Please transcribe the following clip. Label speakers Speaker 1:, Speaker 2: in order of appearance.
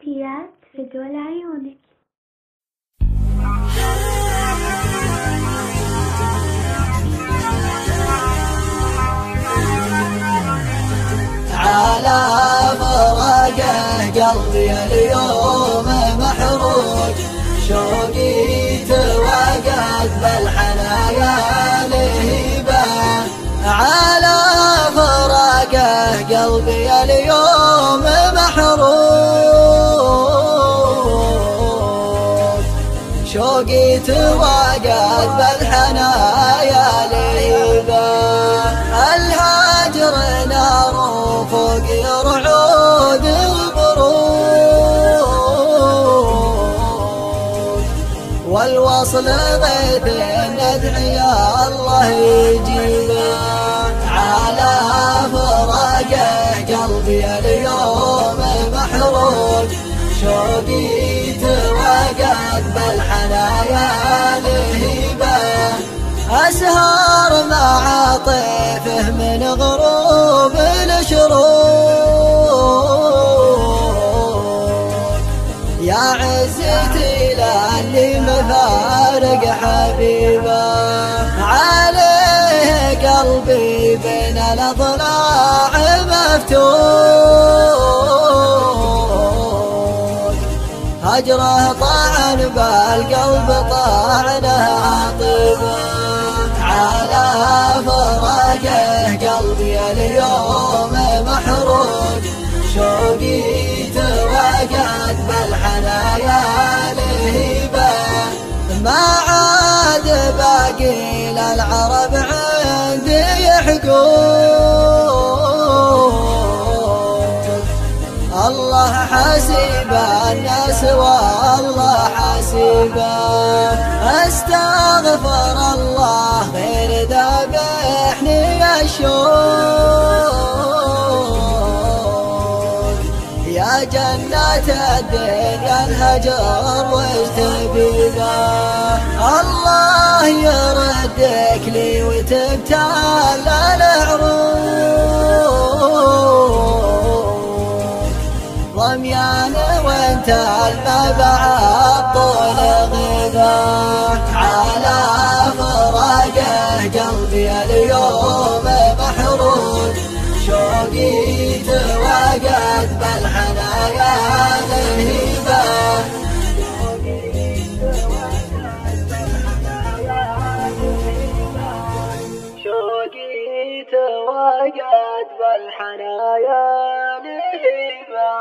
Speaker 1: تسجيلات فدوى لعيونك.
Speaker 2: على فراقه قلبي اليوم محروق، شوقي توقد بالحنايا لهيبه. على فراقه قلبي اليوم محروق، شوقي توقد بالحنايا لهيبه. الهاجر نار فوق رعود البرود، والوصل غيث ندعي الله يجيبه. على فراقه قلبي اليوم محروق، شوقي توقد بالحنايا لهيبه. أسهر مع طيفه من غروب الشروق، يا عزتي للي مفارق حبيبه. عليه قلبي بين الأضلاع مفتوح، هجره طعن بالقلب طعنه عاطبه. على فراقه قلبي اليوم محروق، شوقي توقد بالحنايا لهيبه. ما عاد باقي للعرب عندي حقوق، الله حسيب الناس والله حسيبه. استغفر الله غير ذبحني الشوق، يا جنة الدنيا الهجر واجتبيبه. الله يردك لي وتبتال العروق، ضميان وانت المبع طول غذا. على فراقه قلبي اليوم محروق، شوقي توقد بالحنايا لهيبه. شوقي توقد بالحنايا لهيبه.